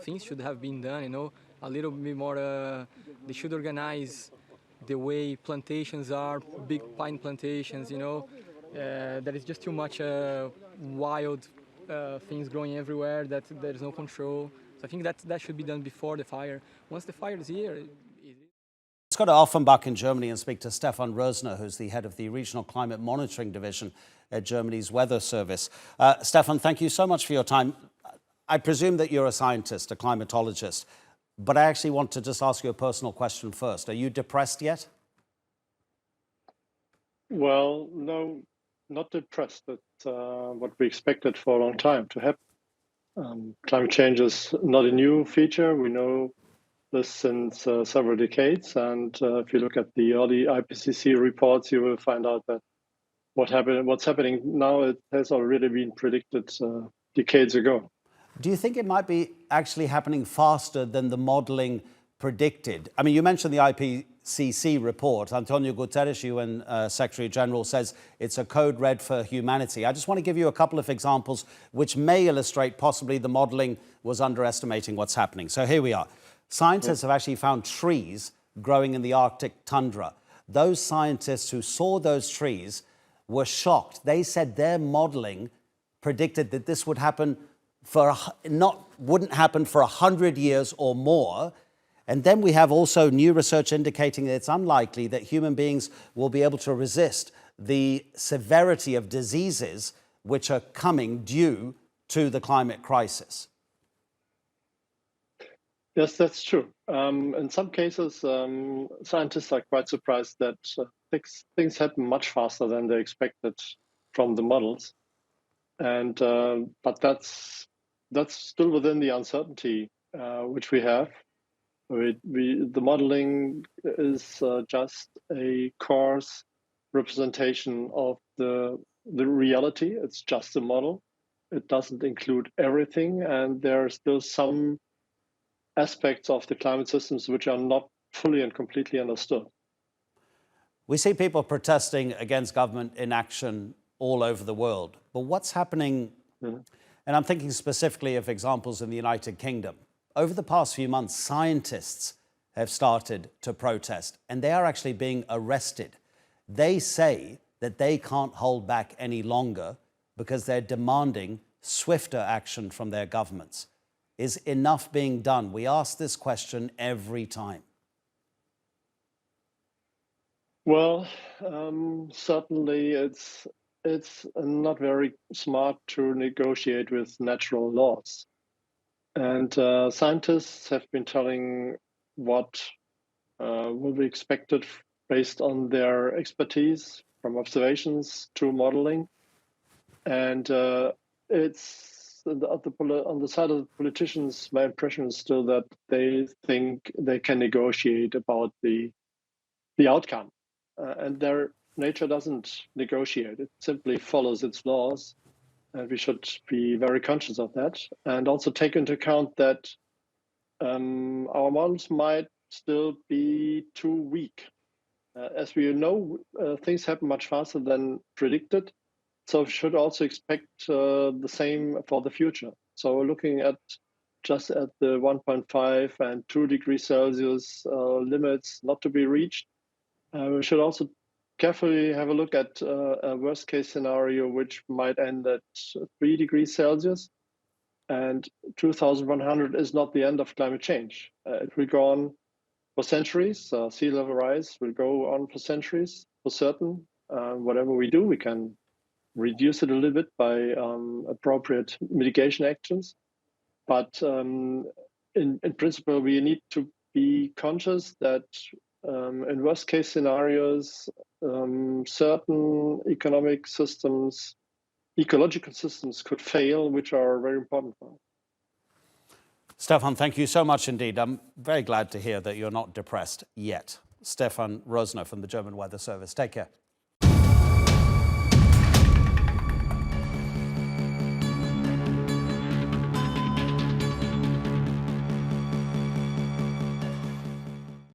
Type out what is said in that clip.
things should have been done, a little bit more, they should organize the way plantations are, big pine plantations, there is just too much wild things growing everywhere that there's no control. So I think that should be done before the fire. Once the fire is here, Let's go to Offenbach in Germany and speak to Stefan Rosner, who's the head of the Regional Climate Monitoring Division at Germany's Weather Service. Stefan, thank you so much for your time. I presume that you're a scientist, a climatologist, but I actually want to just ask you a personal question first. Are you depressed yet? Well, no, not depressed. It's what we expected for a long time to happen. Climate change is not a new feature. We know this since several decades. And if you look at the early IPCC reports, you will find out that what's happening now, it has already been predicted decades ago. Do you think it might be actually happening faster than the modeling predicted? I mean, you mentioned the IPCC report. Antonio Guterres, UN Secretary General, says it's a code red for humanity. I just want to give you a couple of examples which may illustrate possibly the modeling was underestimating what's happening. So here we are. Scientists have actually found trees growing in the Arctic tundra. Those scientists who saw those trees were shocked. They said their modeling predicted that this would happen wouldn't happen for 100 years or more. And then we have also new research indicating that it's unlikely that human beings will be able to resist the severity of diseases which are coming due to the climate crisis. Yes, that's true. In some cases, scientists are quite surprised that things happen much faster than they expected from the models. And but that's still within the uncertainty which we have. The modeling is just a coarse representation of the reality. It's just a model. It doesn't include everything, and there are still some aspects of the climate systems which are not fully and completely understood. We see people protesting against government inaction all over the world. But what's happening, and I'm thinking specifically of examples in the United Kingdom, over the past few months, scientists have started to protest, and they are actually being arrested. They say that they can't hold back any longer because they're demanding swifter action from their governments. Is enough being done? We ask this question every time. Well, certainly it's not very smart to negotiate with natural laws. And scientists have been telling what will be expected based on their expertise, from observations to modeling. And it's on the side of the politicians, my impression is still that they think they can negotiate about the outcome. And their nature doesn't negotiate. It simply follows its laws. And we should be very conscious of that. And also take into account that our models might still be too weak. As we know, things happen much faster than predicted. So we should also expect the same for the future. So looking just at the 1.5 and 2 degrees Celsius limits not to be reached, we should also carefully have a look at a worst case scenario, which might end at 3 degrees Celsius. And 2100 is not the end of climate change. It will go on for centuries. Sea level rise will go on for centuries, for certain. Whatever we do, we can reduce it a little bit by appropriate mitigation actions. But in principle, we need to be conscious that in worst case scenarios, certain economic systems, ecological systems could fail, which are very important for us. Stefan, thank you so much indeed. I'm very glad to hear that you're not depressed yet. Stefan Rosner from the German Weather Service. Take care.